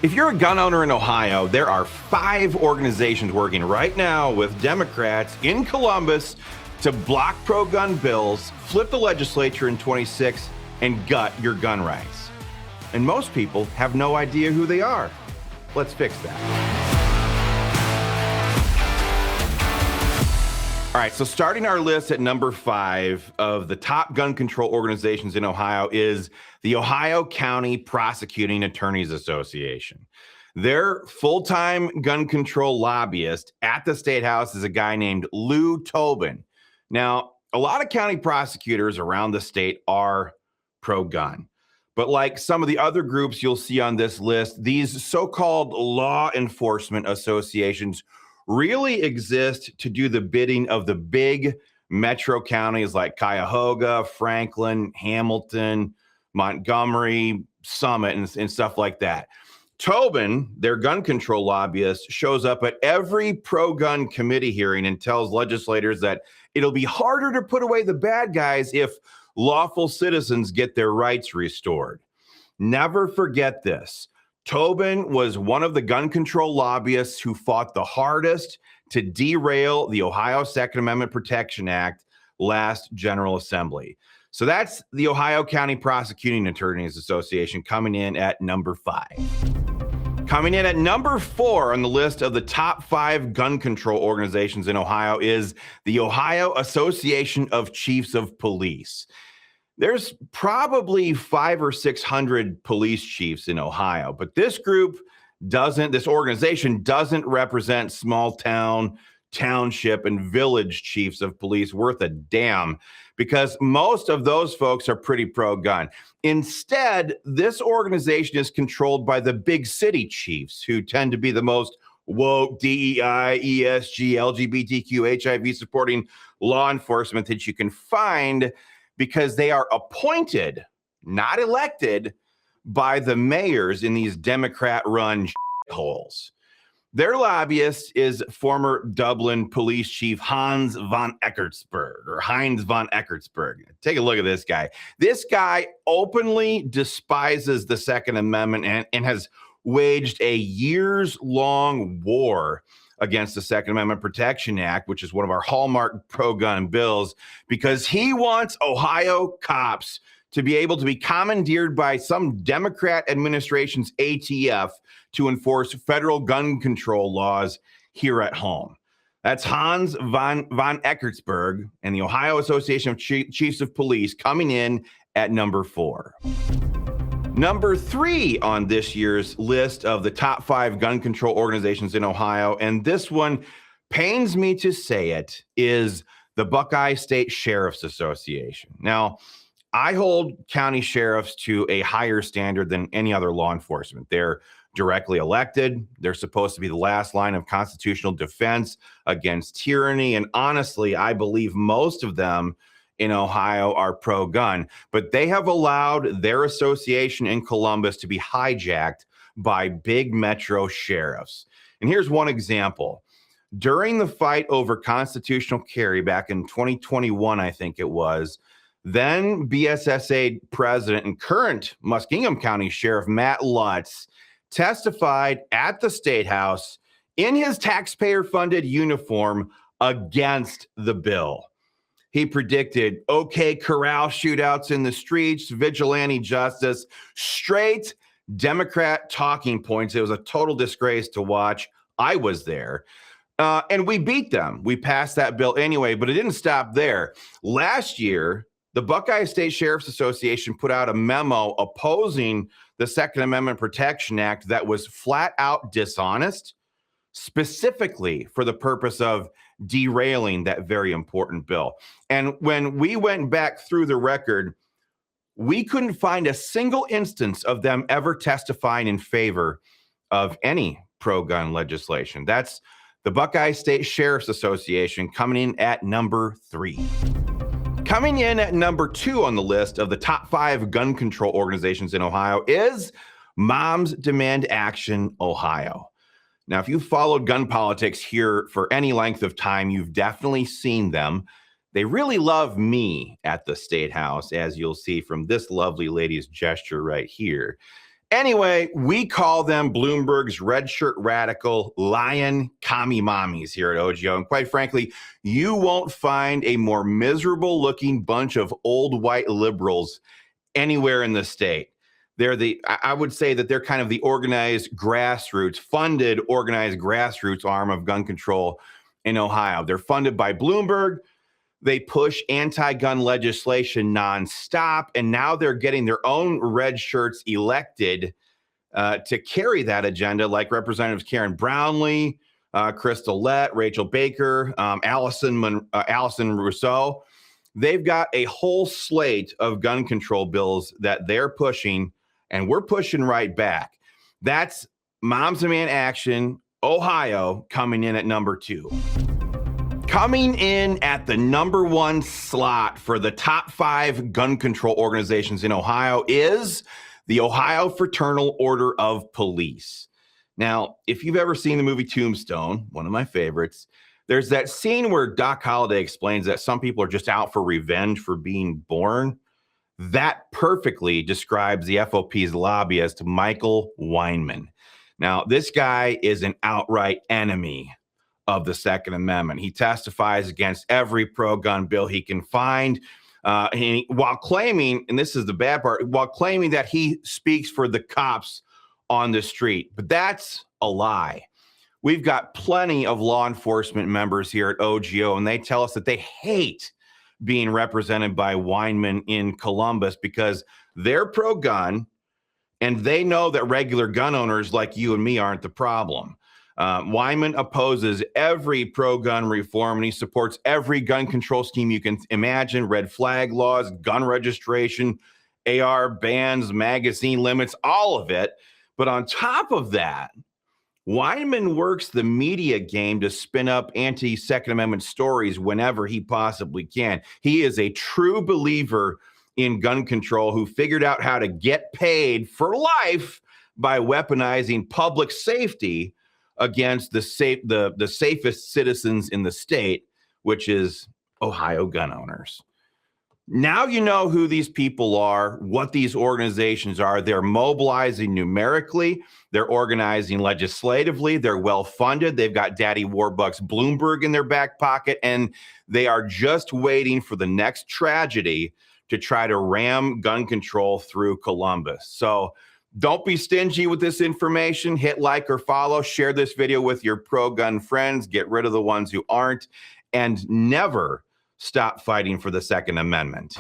If you're a gun owner in Ohio, there are 5 organizations working right now with Democrats in Columbus to block pro-gun bills, flip the legislature in 26, and gut your gun rights. And most people have no idea who they are. Let's fix that. All right, so starting our list at number 5 of the top gun control organizations in Ohio is the Ohio County Prosecuting Attorneys Association. Their full-time gun control lobbyist at the State House is a guy named Lou Tobin. Now, a lot of county prosecutors around the state are pro-gun. But like some of the other groups you'll see on this list, these so-called law enforcement associations really exist to do the bidding of the big metro counties like Cuyahoga, Franklin, Hamilton, Montgomery, Summit, and stuff like that. Tobin, their gun control lobbyist, shows up at every pro-gun committee hearing and tells legislators that it'll be harder to put away the bad guys if lawful citizens get their rights restored. Never forget this. Tobin was one of the gun control lobbyists who fought the hardest to derail the Ohio Second Amendment Protection Act last General Assembly. So that's the Ohio County Prosecuting Attorneys Association coming in at number 5. Coming in at number 4 on the list of the top 5 gun control organizations in Ohio is the Ohio Association of Chiefs of Police. There's probably 500 or 600 police chiefs in Ohio, but this organization doesn't represent small town, township, and village chiefs of police worth a damn, because most of those folks are pretty pro-gun. Instead, this organization is controlled by the big city chiefs, who tend to be the most woke, DEI, ESG, LGBTQ, HIV supporting law enforcement that you can find, because they are appointed, not elected, by the mayors in these Democrat-run holes. Their lobbyist is former Dublin police chief Heinz von Eckertsberg. Take a look at this guy. This guy openly despises the Second Amendment and has waged a years-long war against the Second Amendment Protection Act, which is one of our hallmark pro-gun bills, because he wants Ohio cops to be able to be commandeered by some Democrat administration's ATF to enforce federal gun control laws here at home. That's Hans von Eckertsberg and the Ohio Association of Chiefs of Police coming in at number 4. Number 3 on this year's list of the top 5 gun control organizations in Ohio, and this one pains me to say it, is the Buckeye State Sheriff's Association. Now, I hold county sheriffs to a higher standard than any other law enforcement. They're directly elected. They're supposed to be the last line of constitutional defense against tyranny. And honestly, I believe most of them in Ohio are pro-gun, but they have allowed their association in Columbus to be hijacked by big metro sheriffs. And here's one example. During the fight over constitutional carry back in 2021, I think it was, then BSSA president and current Muskingum County Sheriff Matt Lutz testified at the State House in his taxpayer-funded uniform against the bill. He predicted OK Corral shootouts in the streets, vigilante justice, straight Democrat talking points. It was a total disgrace to watch. I was there. And we beat them. We passed that bill anyway, but it didn't stop there. Last year, the Buckeye State Sheriff's Association put out a memo opposing the Second Amendment Protection Act that was flat out dishonest, specifically for the purpose of derailing that very important bill. And when we went back through the record, we couldn't find a single instance of them ever testifying in favor of any pro-gun legislation. That's the Buckeye State Sheriff's Association coming in at number 3. Coming in at number 2 on the list of the top 5 gun control organizations in Ohio is Moms Demand Action Ohio. Now, if you've followed gun politics here for any length of time, you've definitely seen them. They really love me at the State House, as you'll see from this lovely lady's gesture right here. Anyway, we call them Bloomberg's red shirt radical lion commie mommies here at OGO. And quite frankly, you won't find a more miserable looking bunch of old white liberals anywhere in the state. I would say that they're kind of the organized grassroots, funded organized grassroots arm of gun control in Ohio. They're funded by Bloomberg. They push anti-gun legislation nonstop, and now they're getting their own red shirts elected to carry that agenda, like Representatives Karen Brownlee, Crystal Lett, Rachel Baker, Allison Rousseau. They've got a whole slate of gun control bills that they're pushing, and we're pushing right back. That's Moms Demand Action, Ohio, coming in at number 2. Coming in at the number 1 slot for the top 5 gun control organizations in Ohio is the Ohio Fraternal Order of Police. Now, if you've ever seen the movie Tombstone, one of my favorites, there's that scene where Doc Holliday explains that some people are just out for revenge for being born. That perfectly describes the FOP's lobbyist, Michael Weinman. Now, this guy is an outright enemy of the Second Amendment. He testifies against every pro-gun bill he can find, while claiming, and this is the bad part, while claiming that he speaks for the cops on the street. But that's a lie. We've got plenty of law enforcement members here at OGO, and they tell us that they hate being represented by Weinman in Columbus because they're pro-gun, and they know that regular gun owners like you and me aren't the problem. Weinman opposes every pro-gun reform, and he supports every gun control scheme you can imagine: red flag laws, gun registration, AR bans, magazine limits, all of it. But on top of that, Weinman works the media game to spin up anti-Second Amendment stories whenever he possibly can. He is a true believer in gun control who figured out how to get paid for life by weaponizing public safety against the safest citizens in the state, which is Ohio gun owners. Now you know who these people are, what these organizations are. They're mobilizing numerically. They're organizing legislatively. They're well-funded. They've got Daddy Warbucks Bloomberg in their back pocket, and they are just waiting for the next tragedy to try to ram gun control through Columbus. So don't be stingy with this information. Hit like or follow. Share this video with your pro-gun friends. Get rid of the ones who aren't. And never stop fighting for the Second Amendment.